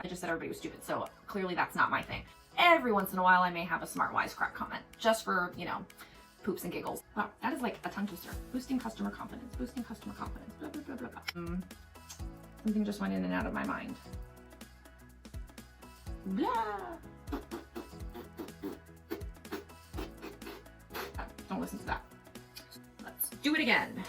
I just said everybody was stupid, so clearly that's not my thing. Every once in a while, I may have a smart wisecrack comment, just for, you know, poops and giggles. Wow, that is like a tongue twister. Boosting customer confidence, boosting customer confidence, blah, blah, blah, blah, blah. Something just went in and out of my mind. Blah. Don't listen to that. Let's do it again.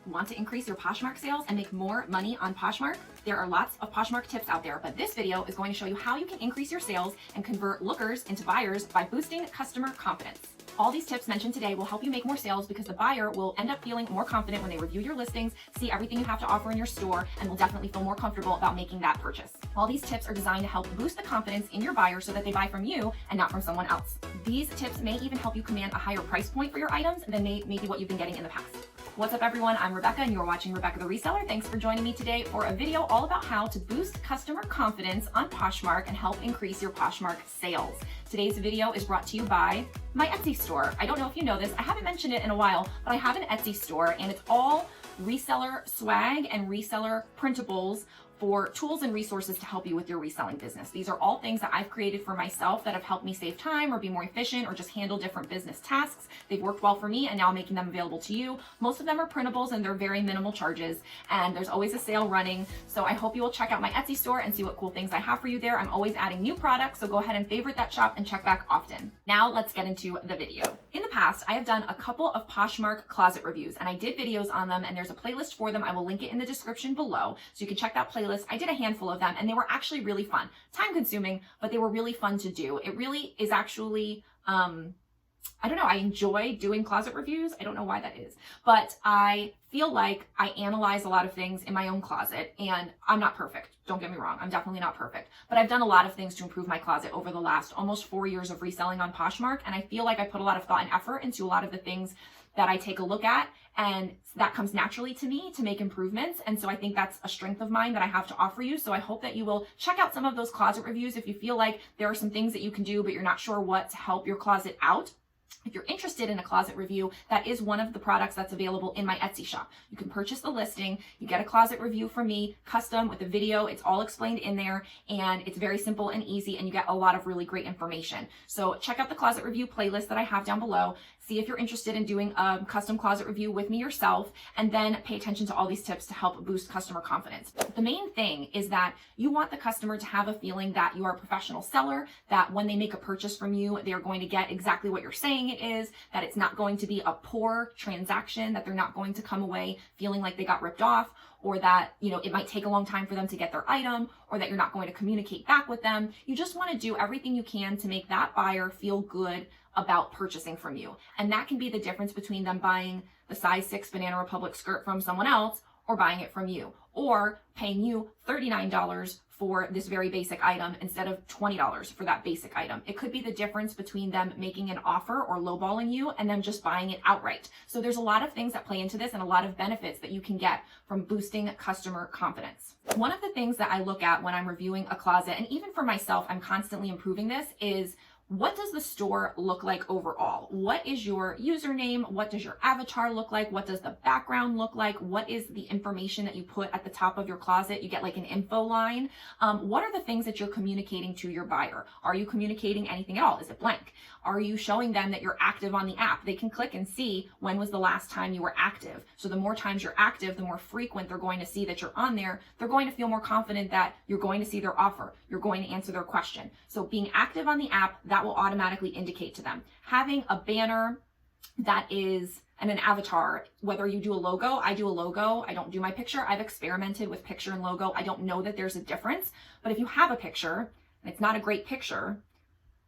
Want to increase your Poshmark sales and make more money on Poshmark? There are lots of Poshmark tips out there, but this video is going to show you how you can increase your sales and convert lookers into buyers by boosting customer confidence. All these tips mentioned today will help you make more sales because the buyer will end up feeling more confident when they review your listings, see everything you have to offer in your store, and will definitely feel more comfortable about making that purchase. All these tips are designed to help boost the confidence in your buyer so that they buy from you and not from someone else. These tips may even help you command a higher price point for your items than maybe what you've been getting in the past. What's up everyone, I'm Rebecca and you're watching Rebecca the Reseller. Thanks for joining me today for a video all about how to boost customer confidence on Poshmark and help increase your Poshmark sales. Today's video is brought to you by my Etsy store. I don't know if you know this, I haven't mentioned it in a while, but I have an Etsy store and it's all reseller swag and reseller printables for tools and resources to help you with your reselling business. These are all things that I've created for myself that have helped me save time or be more efficient or just handle different business tasks. They've worked well for me and now I'm making them available to you. Most of them are printables and they're very minimal charges and there's always a sale running. So I hope you will check out my Etsy store and see what cool things I have for you there. I'm always adding new products, so go ahead and favorite that shop and check back often. Now let's get into the video. In the past, I have done a couple of Poshmark closet reviews and I did videos on them and there's a playlist for them. I will link it in the description below so you can check that playlist. I did a handful of them and they were actually really fun. Time consuming, but they were really fun to do. It really is actually, I don't know, I enjoy doing closet reviews. I don't know why that is, but I feel like I analyze a lot of things in my own closet and I'm not perfect. Don't get me wrong. I'm definitely not perfect, but I've done a lot of things to improve my closet over the last almost 4 years of reselling on Poshmark. And I feel like I put a lot of thought and effort into a lot of the things that I take a look at, and that comes naturally to me to make improvements. And so I think that's a strength of mine that I have to offer you. So I hope that you will check out some of those closet reviews if you feel like there are some things that you can do, but you're not sure what to help your closet out. If you're interested in a closet review, that is one of the products that's available in my Etsy shop. You can purchase the listing, you get a closet review from me, custom with a video, it's all explained in there, and it's very simple and easy, and you get a lot of really great information. So check out the closet review playlist that I have down below, see if you're interested in doing a custom closet review with me yourself, and then pay attention to all these tips to help boost customer confidence. The main thing is that you want the customer to have a feeling that you are a professional seller, that when they make a purchase from you, they are going to get exactly what you're saying it is, that it's not going to be a poor transaction, that they're not going to come away feeling like they got ripped off, or that, you know, it might take a long time for them to get their item, or that you're not going to communicate back with them. You just want to do everything you can to make that buyer feel good about purchasing from you. And that can be the difference between them buying the size 6 Banana Republic skirt from someone else or buying it from you, or paying you $39 for this very basic item instead of $20 for that basic item. It could be the difference between them making an offer or lowballing you and them just buying it outright. So there's a lot of things that play into this and a lot of benefits that you can get from boosting customer confidence. One of the things that I look at when I'm reviewing a closet, and even for myself, I'm constantly improving this, is what does the store look like overall? What is your username? What does your avatar look like? What does the background look like? What is the information that you put at the top of your closet? You get like an info line. What are the things that you're communicating to your buyer? Are you communicating anything at all? Is it blank? Are you showing them that you're active on the app? They can click and see when was the last time you were active. So the more times you're active, the more frequent they're going to see that you're on there. They're going to feel more confident that you're going to see their offer. You're going to answer their question. So being active on the app, that will automatically indicate to them. Having a banner that is and an avatar, whether you do a logo, I do a logo, I don't do my picture. I've experimented with picture and logo. I don't know that there's a difference, but if you have a picture and it's not a great picture,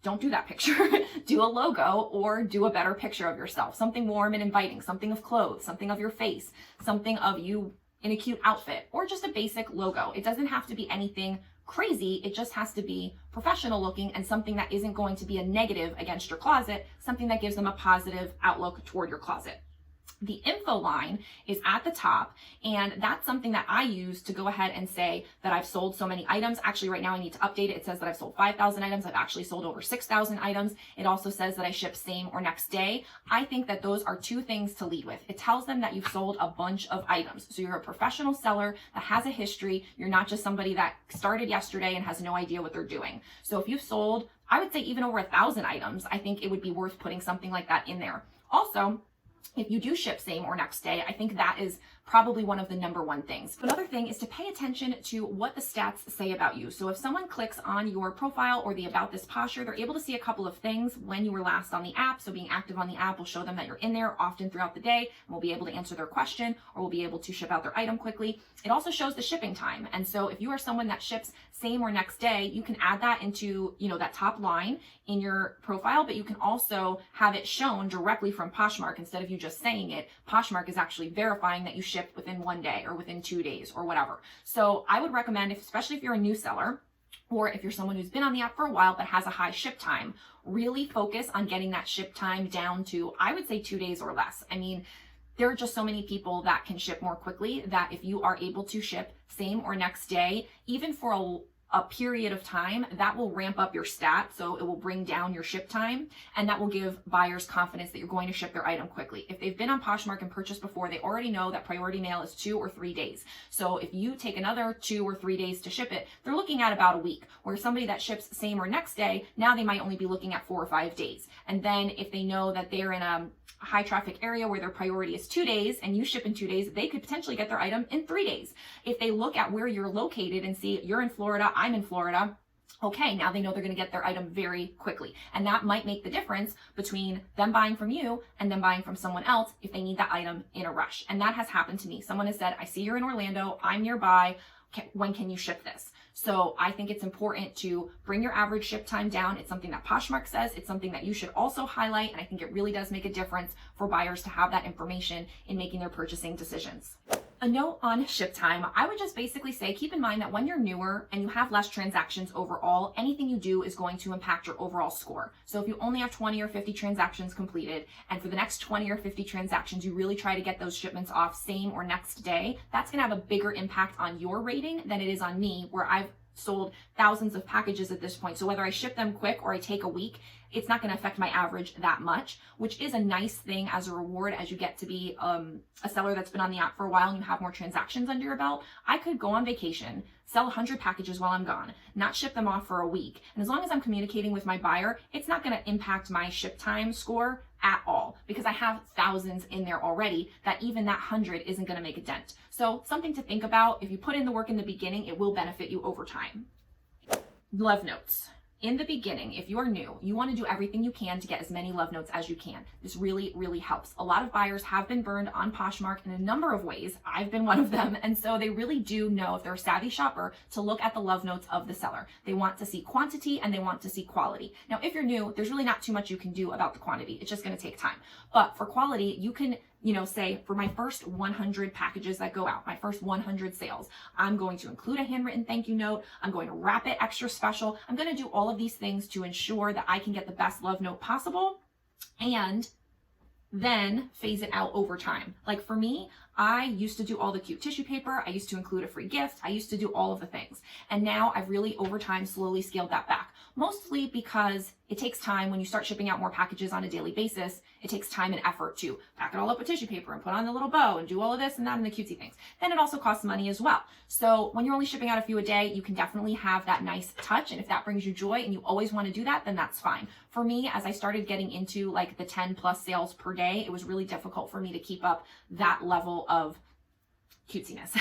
don't do that picture. Do a logo or do a better picture of yourself. Something warm and inviting, something of clothes, something of your face, something of you in a cute outfit, or just a basic logo. It doesn't have to be anything crazy. It just has to be professional looking and something that isn't going to be a negative against your closet, something that gives them a positive outlook toward your closet. The info line is at the top, and that's something that I use to go ahead and say that I've sold so many items. Actually, right now I need to update it. It says that I've sold 5,000 items. I've actually sold over 6,000 items. It also says that I ship same or next day. I think that those are two things to lead with. It tells them that you've sold a bunch of items. So you're a professional seller that has a history. You're not just somebody that started yesterday and has no idea what they're doing. So if you've sold, I would say even over 1,000 items, I think it would be worth putting something like that in there. Also, if you do ship same or next day, I think that is probably one of the number one things. Another thing is to pay attention to what the stats say about you. So if someone clicks on your profile or the About This posture, they're able to see a couple of things: when you were last on the app. So being active on the app will show them that you're in there often throughout the day, and we'll be able to answer their question, or we'll be able to ship out their item quickly. It also shows the shipping time. And so if you are someone that ships same or next day, you can add that into, that top line in your profile, but you can also have it shown directly from Poshmark. Instead of you just saying it, Poshmark is actually verifying that you shipped within 1 day or within 2 days or whatever. So I would recommend, especially if you're a new seller, or if you're someone who's been on the app for a while but has a high ship time, really focus on getting that ship time down to, I would say, 2 days or less. I mean, there are just so many people that can ship more quickly that if you are able to ship same or next day, even for a period of time, that will ramp up your stat. So it will bring down your ship time, and that will give buyers confidence that you're going to ship their item quickly. If they've been on Poshmark and purchased before, they already know that priority mail is 2 or 3 days. So if you take another 2 or 3 days to ship it, they're looking at about a week. Where somebody that ships same or next day, now they might only be looking at 4 or 5 days. And then if they know that they're in a high traffic area where their priority is 2 days and you ship in 2 days, they could potentially get their item in 3 days. If they look at where you're located and see you're in Florida, I'm in Florida, okay, now they know they're going to get their item very quickly. And that might make the difference between them buying from you and them buying from someone else if they need that item in a rush. And that has happened to me. Someone has said, I see you're in Orlando, I'm nearby, when can you ship this? So I think it's important to bring your average ship time down. It's something that Poshmark says. It's something that you should also highlight. And I think it really does make a difference for buyers to have that information in making their purchasing decisions. A note on ship time, I would just basically say, keep in mind that when you're newer and you have less transactions overall, anything you do is going to impact your overall score. So if you only have 20 or 50 transactions completed, and for the next 20 or 50 transactions, you really try to get those shipments off same or next day, that's going to have a bigger impact on your rating than it is on me, where I've sold thousands of packages at this point. So whether I ship them quick or I take a week, it's not going to affect my average that much, which is a nice thing as a reward as you get to be a seller that's been on the app for a while and you have more transactions under your belt. I could go on vacation, sell 100 packages while I'm gone, not ship them off for a week. And as long as I'm communicating with my buyer, it's not going to impact my ship time score at all, because I have thousands in there already that even that 100 isn't going to make a dent. So something to think about. If you put in the work in the beginning, it will benefit you over time. Love notes. In the beginning, if you are new, you want to do everything you can to get as many love notes as you can. This really, really helps. A lot of buyers have been burned on Poshmark in a number of ways. I've been one of them. And so they really do know, if they're a savvy shopper, to look at the love notes of the seller. They want to see quantity and they want to see quality. Now, if you're new, there's really not too much you can do about the quantity. It's just going to take time. But for quality, you can say, for my first 100 packages that go out, my first 100 sales, I'm going to include a handwritten thank you note. I'm going to wrap it extra special. I'm going to do all of these things to ensure that I can get the best love note possible, and then phase it out over time. Like for me, I used to do all the cute tissue paper. I used to include a free gift. I used to do all of the things. And now I've really over time slowly scaled that back, mostly because it takes time when you start shipping out more packages on a daily basis. It takes time and effort to pack it all up with tissue paper and put on the little bow and do all of this and that and the cutesy things. Then it also costs money as well. So when you're only shipping out a few a day, you can definitely have that nice touch. And if that brings you joy and you always want to do that, then that's fine. For me, as I started getting into like the 10 plus sales per day, it was really difficult for me to keep up that level of cutesiness.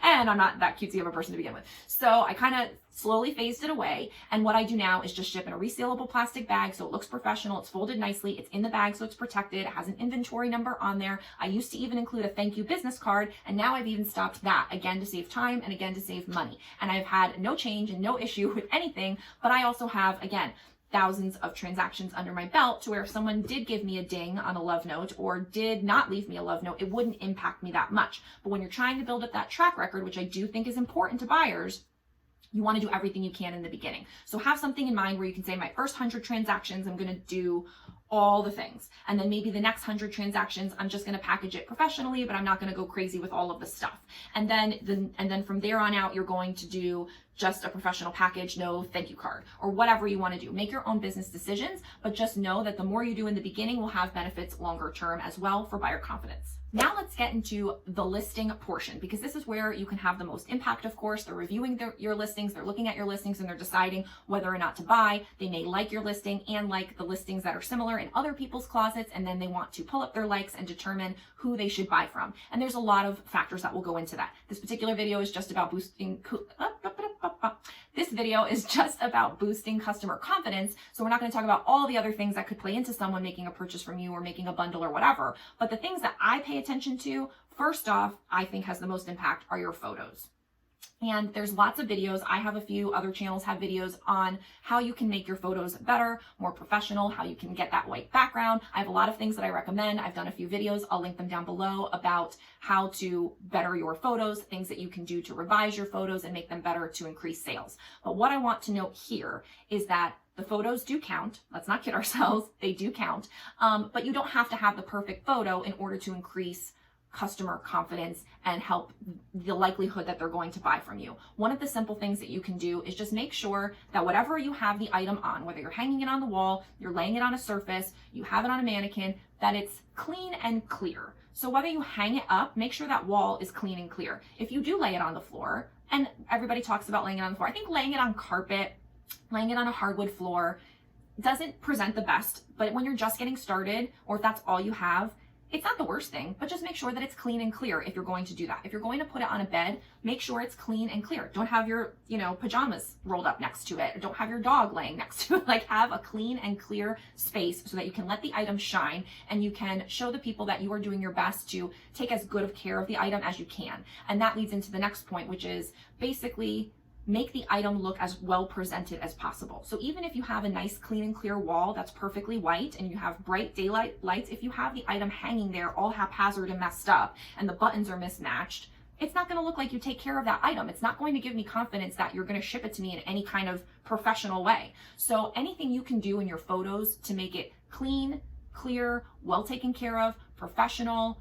And I'm not that cutesy of a person to begin with. So I kind of slowly phased it away. And what I do now is just ship in a resealable plastic bag. So it looks professional. It's folded nicely. It's in the bag, so it's protected. It has an inventory number on there. I used to even include a thank you business card. And now I've even stopped that, again, to save time and again, to save money. And I've had no change and no issue with anything. But I also have, again, thousands of transactions under my belt, to where if someone did give me a ding on a love note or did not leave me a love note, it wouldn't impact me that much. But when you're trying to build up that track record, which I do think is important to buyers, You want to do everything you can in the beginning. So have something in mind where you can say, my first 100 transactions, I'm going to do all the things. And then maybe the next 100 transactions, I'm just going to package it professionally, but I'm not going to go crazy with all of the stuff. And then from there on out, you're going to do just a professional package, no thank you card, or whatever you want to do. Make your own business decisions, but just know that the more you do in the beginning will have benefits longer term as well for buyer confidence. Now let's get into the listing portion, because this is where you can have the most impact, of course. They're reviewing your listings, they're looking at your listings, and they're deciding whether or not to buy. They may like your listing and like the listings that are similar in other people's closets, and then they want to pull up their likes and determine who they should buy from. And there's a lot of factors that will go into that. This particular video is just about boosting customer confidence. So we're not going to talk about all the other things that could play into someone making a purchase from you or making a bundle or whatever. But the things that I pay attention to, first off, I think has the most impact are your photos. And there's lots of videos. I have a few other channels have videos on how you can make your photos better, more professional, how you can get that white background. I have a lot of things that I recommend. I've done a few videos. I'll link them down below about how to better your photos, things that you can do to revise your photos and make them better to increase sales. But what I want to note here is that the photos do count. Let's not kid ourselves. They do count. But you don't have to have the perfect photo in order to increase customer confidence and help the likelihood that they're going to buy from you. One of the simple things that you can do is just make sure that whatever you have the item on, whether you're hanging it on the wall, you're laying it on a surface, you have it on a mannequin, that it's clean and clear. So whether you hang it up, make sure that wall is clean and clear. If you do lay it on the floor, and everybody talks about laying it on the floor, I think laying it on carpet, laying it on a hardwood floor doesn't present the best, but when you're just getting started, or if that's all you have, it's not the worst thing, but just make sure that it's clean and clear if you're going to do that. If you're going to put it on a bed, make sure it's clean and clear. Don't have your, pajamas rolled up next to it. Or don't have your dog laying next to it. Like, have a clean and clear space so that you can let the item shine and you can show the people that you are doing your best to take as good of care of the item as you can. And that leads into the next point, which is basically make the item look as well presented as possible. So even if you have a nice clean and clear wall that's perfectly white and you have bright daylight lights, if you have the item hanging there all haphazard and messed up and the buttons are mismatched, it's not going to look like you take care of that item. It's not going to give me confidence that you're going to ship it to me in any kind of professional way. So anything you can do in your photos to make it clean, clear, well taken care of, professional,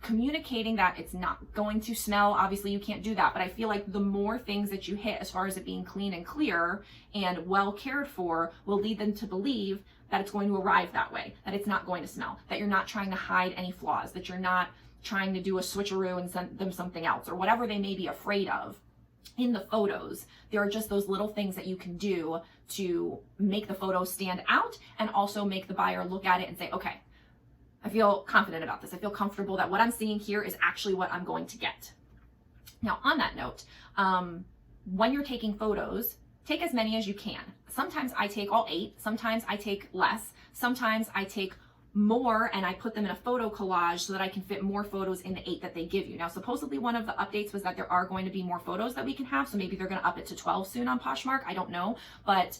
communicating that it's not going to smell. Obviously you can't do that, but I feel like the more things that you hit as far as it being clean and clear and well cared for will lead them to believe that it's going to arrive that way, that it's not going to smell, that you're not trying to hide any flaws, that you're not trying to do a switcheroo and send them something else or whatever they may be afraid of. In the photos, there are just those little things that you can do to make the photo stand out and also make the buyer look at it and say, okay, I feel confident about this. I feel comfortable that what I'm seeing here is actually what I'm going to get. Now, on that note, when you're taking photos, take as many as you can. Sometimes I take all 8, sometimes I take less, sometimes I take more and I put them in a photo collage so that I can fit more photos in the 8 that they give you. Now, supposedly one of the updates was that there are going to be more photos that we can have, so maybe they're going to up it to 12 soon on Poshmark. I don't know, but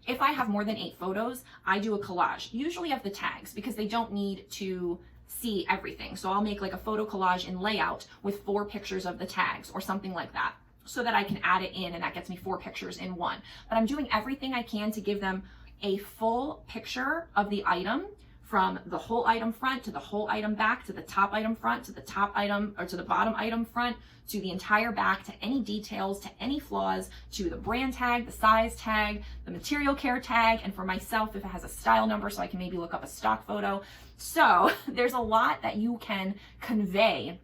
if I have more than 8 photos, I do a collage, usually of the tags, because they don't need to see everything. So I'll make like a photo collage in layout with 4 pictures of the tags or something like that, so that I can add it in and that gets me 4 pictures in one. But I'm doing everything I can to give them a full picture of the item, from the whole item front to the whole item back to the top item front to the top item or to the bottom item front to the entire back, to any details, to any flaws, to the brand tag, the size tag, the material care tag, and for myself if it has a style number so I can maybe look up a stock photo. So there's a lot that you can convey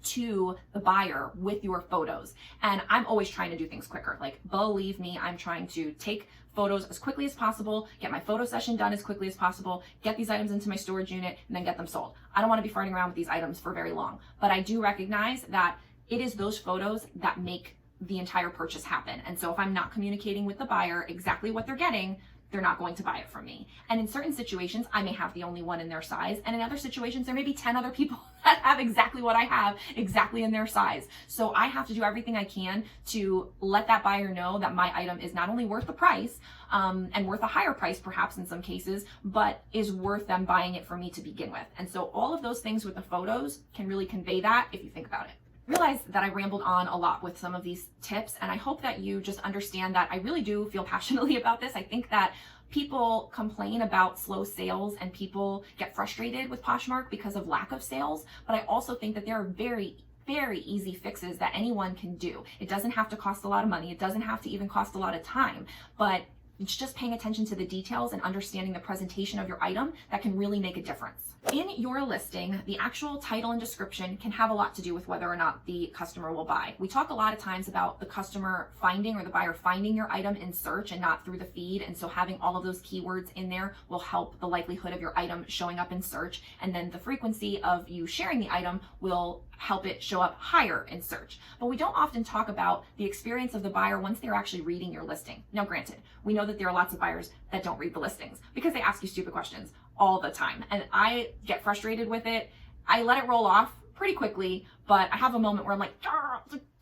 to the buyer with your photos. And I'm always trying to do things quicker. Like, believe me, I'm trying to take photos as quickly as possible, get my photo session done as quickly as possible, get these items into my storage unit, and then get them sold. I don't want to be farting around with these items for very long, but I do recognize that it is those photos that make the entire purchase happen. And so if I'm not communicating with the buyer exactly what they're getting, they're not going to buy it from me. And in certain situations, I may have the only one in their size. And in other situations, there may be 10 other people that have exactly what I have, exactly in their size. So I have to do everything I can to let that buyer know that my item is not only worth the price, and worth a higher price perhaps in some cases, but is worth them buying it from me to begin with. And so all of those things with the photos can really convey that if you think about it. realize that I rambled on a lot with some of these tips, and I hope that you just understand that I really do feel passionately about this. I think that people complain about slow sales and people get frustrated with Poshmark because of lack of sales, but I also think that there are very easy fixes that anyone can do. It doesn't have to cost a lot of money. It doesn't have to even cost a lot of time, but it's just paying attention to the details and understanding the presentation of your item that can really make a difference. In your listing, the actual title and description can have a lot to do with whether or not the customer will buy. We talk a lot of times about the customer finding or the buyer finding your item in search and not through the feed. And so having all of those keywords in there will help the likelihood of your item showing up in search. And then the frequency of you sharing the item will help it show up higher in search. But we don't often talk about the experience of the buyer once they're actually reading your listing. Now, granted, we know that there are lots of buyers that don't read the listings because they ask you stupid questions all the time. And I get frustrated with it. I let it roll off pretty quickly, but I have a moment where I'm like,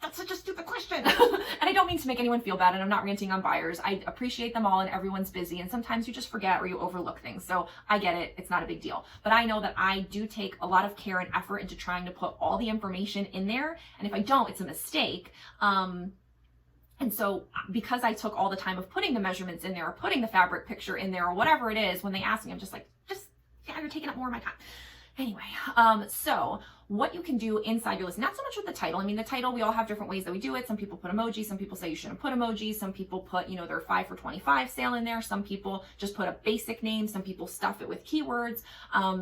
that's such a stupid question. And I don't mean to make anyone feel bad, and I'm not ranting on buyers. I appreciate them all, and everyone's busy, and sometimes you just forget or you overlook things. So I get it. It's not a big deal. But I know that I do take a lot of care and effort into trying to put all the information in there. And if I don't, it's a mistake. And so because I took all the time of putting the measurements in there or putting the fabric picture in there or whatever it is, when they ask me, I'm just like, yeah, you're taking up more of my time. Anyway, so what you can do inside your list, not so much with the title. I mean, the title, we all have different ways that we do it. Some people put emojis. Some people say you shouldn't put emojis. Some people put, their 5 for 25 sale in there. Some people just put a basic name. Some people stuff it with keywords.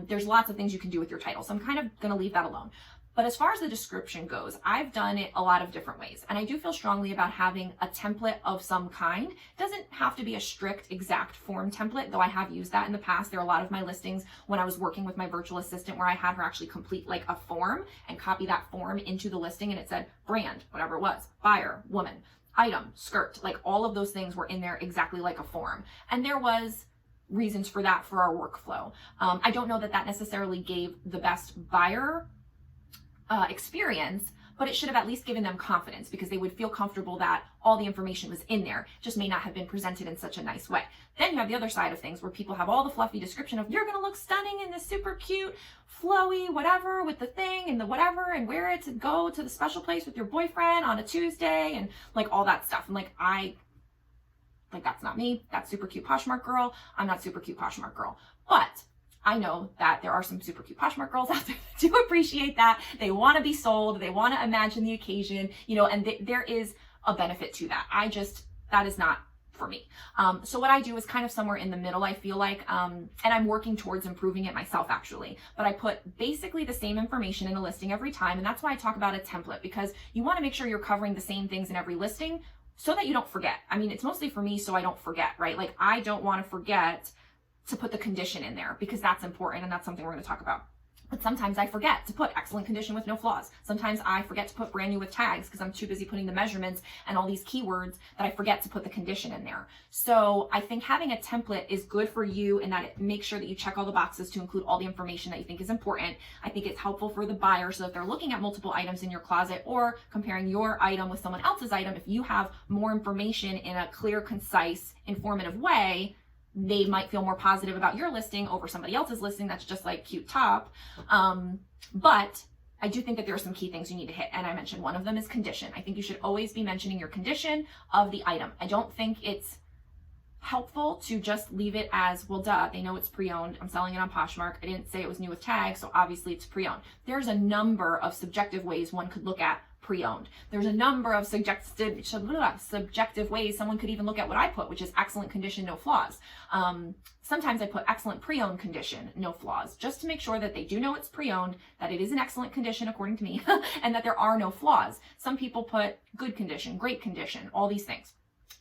There's lots of things you can do with your title. So I'm kind of going to leave that alone. But as far as the description goes, I've done it a lot of different ways. And I do feel strongly about having a template of some kind. It doesn't have to be a strict exact form template, though I have used that in the past. There are a lot of my listings when I was working with my virtual assistant where I had her actually complete like a form and copy that form into the listing, and it said brand, whatever it was, buyer, woman, item, skirt, like all of those things were in there exactly like a form. And there was reasons for that for our workflow. I don't know that that necessarily gave the best buyer experience, but it should have at least given them confidence because they would feel comfortable that all the information was in there, just may not have been presented in such a nice way. Then you have the other side of things where people have all the fluffy description of you're going to look stunning in this super cute, flowy, whatever with the thing and the whatever and wear it to go to the special place with your boyfriend on a Tuesday and like all that stuff. And that's not me. That's super cute Poshmark girl. I'm not super cute Poshmark girl. But I know that there are some super cute Poshmark girls out there that do appreciate that. They want to be sold. They want to imagine the occasion, and there is a benefit to that. That is not for me. So what I do is kind of somewhere in the middle, I feel like, and I'm working towards improving it myself actually, but I put basically the same information in a listing every time. And that's why I talk about a template, because you want to make sure you're covering the same things in every listing so that you don't forget. I mean, it's mostly for me so I don't forget, right? Like I don't want to forget to put the condition in there because that's important and that's something we're going to talk about. But sometimes I forget to put excellent condition with no flaws. Sometimes I forget to put brand new with tags because I'm too busy putting the measurements and all these keywords that I forget to put the condition in there. So I think having a template is good for you in that it makes sure that you check all the boxes to include all the information that you think is important. I think it's helpful for the buyer so if they're looking at multiple items in your closet or comparing your item with someone else's item, if you have more information in a clear, concise, informative way, they might feel more positive about your listing over somebody else's listing that's just like cute top. But I do think that there are some key things you need to hit. And I mentioned one of them is condition. I think you should always be mentioning your condition of the item. I don't think it's helpful to just leave it as, well, duh, they know it's pre-owned. I'm selling it on Poshmark. I didn't say it was new with tags, so obviously it's pre-owned. There's a number of subjective ways one could look at pre-owned. There's a number of subjective ways someone could even look at what I put, which is excellent condition, no flaws. Sometimes I put excellent pre-owned condition, no flaws, just to make sure that they do know it's pre-owned, that it is in excellent condition according to me, and that there are no flaws. Some people put good condition, great condition, all these things.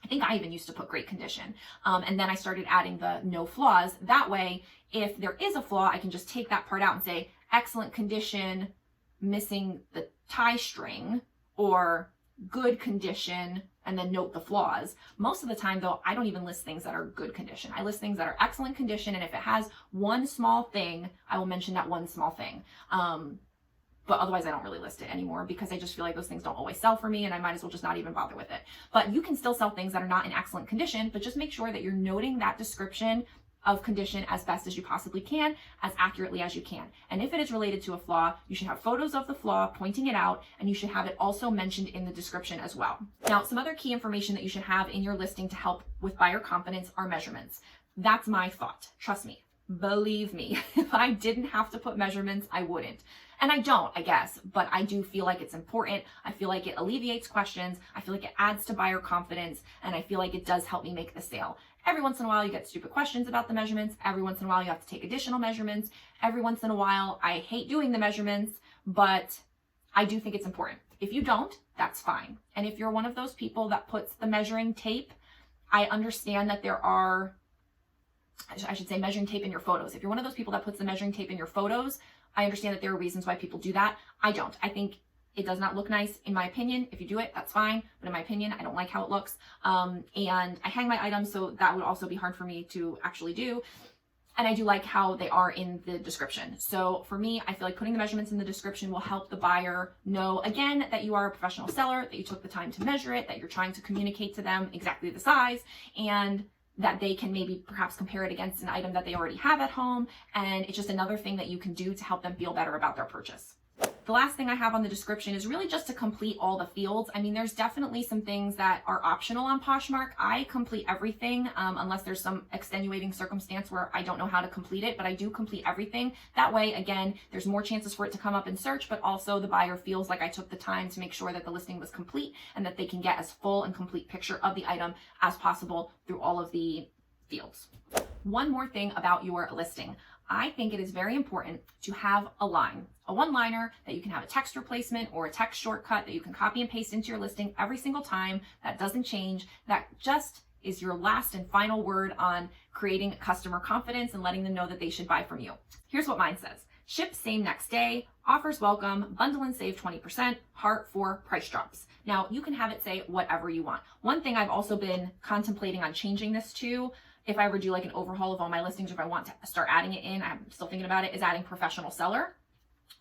I think I even used to put great condition. And then I started adding the no flaws. That way, if there is a flaw, I can just take that part out and say excellent condition, missing the tie string, or good condition, and then note the flaws. Most of the time though, I don't even list things that are good condition. I list things that are excellent condition, and if it has one small thing, I will mention that one small thing. But otherwise I don't really list it anymore because I just feel like those things don't always sell for me and I might as well just not even bother with it. But you can still sell things that are not in excellent condition, but just make sure that you're noting that description of condition as best as you possibly can, as accurately as you can. And if it is related to a flaw, you should have photos of the flaw pointing it out, and you should have it also mentioned in the description as well. Now, some other key information that you should have in your listing to help with buyer confidence are measurements. That's my thought. Trust me. Believe me, if I didn't have to put measurements, I wouldn't. And I don't, I guess, but I do feel like it's important. I feel like it alleviates questions. I feel like it adds to buyer confidence, and I feel like it does help me make the sale. Every once in a while, you get stupid questions about the measurements. Every once in a while, you have to take additional measurements. Every once in a while, I hate doing the measurements, but I do think it's important. If you don't, that's fine. And if you're one of those people that puts the measuring tape, I understand that there are, I should say, measuring tape in your photos. If you're one of those people that puts the measuring tape in your photos, I understand that there are reasons why people do that. I don't. I think it does not look nice, in my opinion. If you do it, that's fine. But in my opinion, I don't like how it looks. And I hang my items, so that would also be hard for me to actually do. And I do like how they are in the description. So for me, I feel like putting the measurements in the description will help the buyer know, again, that you are a professional seller, that you took the time to measure it, that you're trying to communicate to them exactly the size, and that they can maybe perhaps compare it against an item that they already have at home. And it's just another thing that you can do to help them feel better about their purchase. The last thing I have on the description is really just to complete all the fields. I mean, there's definitely some things that are optional on Poshmark. I complete everything unless there's some extenuating circumstance where I don't know how to complete it, but I do complete everything. That way, again, there's more chances for it to come up in search, but also the buyer feels like I took the time to make sure that the listing was complete and that they can get as full and complete picture of the item as possible through all of the fields. One more thing about your listing. I think it is very important to have a line, a one-liner that you can have a text replacement or a text shortcut that you can copy and paste into your listing every single time. That doesn't change. That just is your last and final word on creating customer confidence and letting them know that they should buy from you. Here's what mine says. Ship same next day, offers welcome, bundle and save 20%, heart for price drops. Now, you can have it say whatever you want. One thing I've also been contemplating on changing this to, if I ever do like an overhaul of all my listings, or if I want to start adding it in, I'm still thinking about it, is adding professional seller,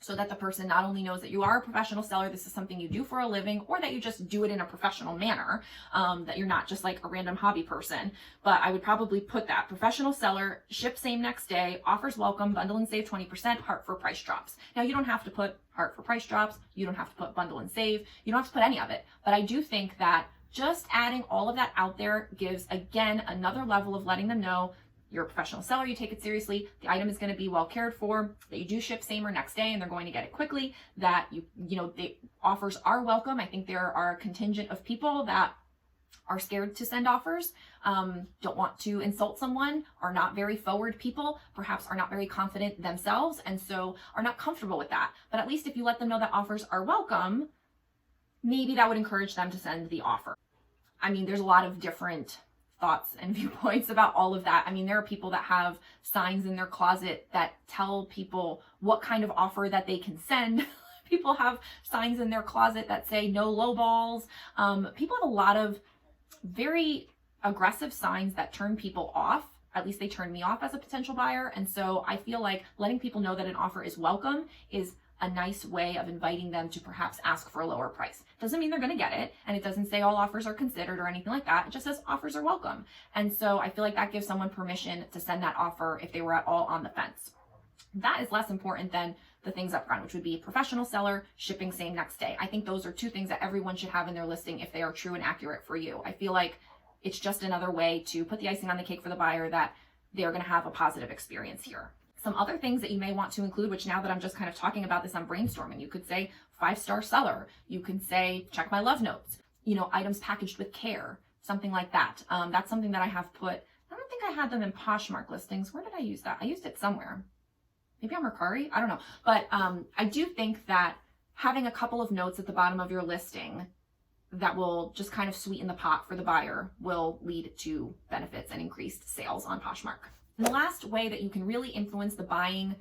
so that the person not only knows that you are a professional seller, this is something you do for a living, or that you just do it in a professional manner, that you're not just like a random hobby person. But I would probably put that professional seller, ship same next day, offers welcome, bundle and save 20%, heart for price drops. Now, you don't have to put heart for price drops. You don't have to put bundle and save. You don't have to put any of it. But I do think that just adding all of that out there gives, again, another level of letting them know you're a professional seller, you take it seriously, the item is going to be well cared for, that you do ship same or next day and they're going to get it quickly, that the offers are welcome. I think there are a contingent of people that are scared to send offers, don't want to insult someone, are not very forward people, perhaps are not very confident themselves, and so are not comfortable with that. But at least if you let them know that offers are welcome, maybe that would encourage them to send the offer. I mean, there's a lot of different thoughts and viewpoints about all of that. I mean, there are people that have signs in their closet that tell people what kind of offer that they can send. People have signs in their closet that say no lowballs. People have a lot of very aggressive signs that turn people off. At least they turn me off as a potential buyer. And so I feel like letting people know that an offer is welcome is a nice way of inviting them to perhaps ask for a lower price. Doesn't mean they're going to get it, and it doesn't say all offers are considered or anything like that. It just says offers are welcome. And so I feel like that gives someone permission to send that offer if they were at all on the fence. That is less important than the things up front, which would be professional seller, shipping same next day. I think those are two things that everyone should have in their listing if they are true and accurate for you. I feel like it's just another way to put the icing on the cake for the buyer that they're going to have a positive experience here. Some other things that you may want to include, which now that I'm just kind of talking about this, I'm brainstorming. You could say 5-star seller. You can say, check my love notes, items packaged with care, something like that. That's something that I have put. I don't think I had them in Poshmark listings. Where did I use that? I used it somewhere. Maybe on Mercari. I don't know. But I do think that having a couple of notes at the bottom of your listing that will just kind of sweeten the pot for the buyer will lead to benefits and increased sales on Poshmark. And the last way that you can really influence the buying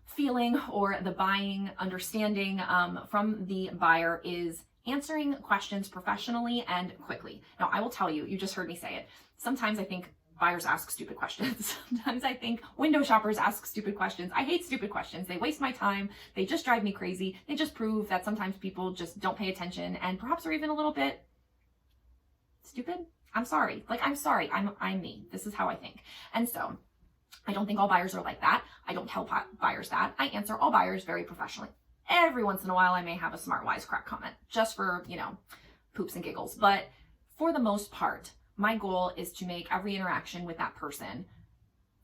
feeling or the buying understanding from the buyer is answering questions professionally and quickly. Now, I will tell you, you just heard me say it. Sometimes I think buyers ask stupid questions. Sometimes I think window shoppers ask stupid questions. I hate stupid questions. They waste my time. They just drive me crazy. They just prove that sometimes people just don't pay attention and perhaps are even a little bit stupid. I'm sorry. I'm sorry. I'm me. This is how I think. And so I don't think all buyers are like that. I don't tell buyers that. I answer all buyers very professionally. Every once in a while, I may have a smart wisecrack comment just for, poops and giggles. But for the most part, my goal is to make every interaction with that person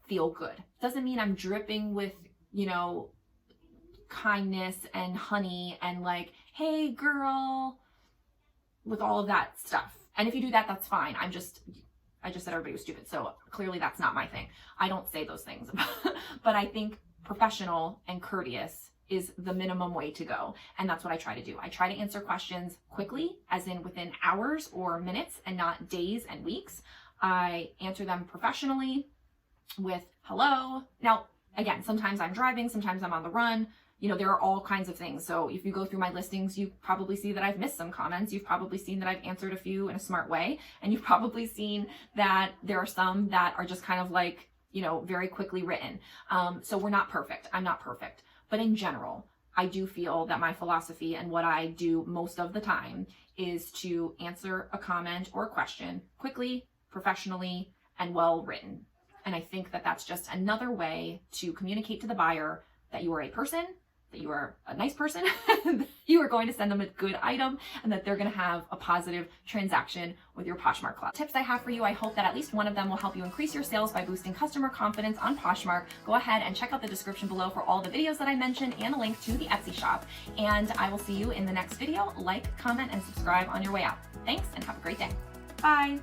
feel good. Doesn't mean I'm dripping with, kindness and honey and like, hey girl, with all of that stuff. And if you do that, that's fine. I just said everybody was stupid. So clearly that's not my thing. I don't say those things, but I think professional and courteous is the minimum way to go. And that's what I try to do. I try to answer questions quickly, as in within hours or minutes and not days and weeks. I answer them professionally with hello. Now, again, sometimes I'm driving, sometimes I'm on the run. There are all kinds of things. So if you go through my listings, you probably see that I've missed some comments. You've probably seen that I've answered a few in a smart way. And you've probably seen that there are some that are just kind of like, very quickly written. So we're not perfect. I'm not perfect. But in general, I do feel that my philosophy and what I do most of the time is to answer a comment or a question quickly, professionally, and well written. And I think that that's just another way to communicate to the buyer that you are a person, that you are a nice person, you are going to send them a good item, and that they're going to have a positive transaction with your Poshmark club. Tips I have for you, I hope that at least one of them will help you increase your sales by boosting customer confidence on Poshmark. Go ahead and check out the description below for all the videos that I mentioned and a link to the Etsy shop. And I will see you in the next video. Like, comment, and subscribe on your way out. Thanks, and have a great day. Bye.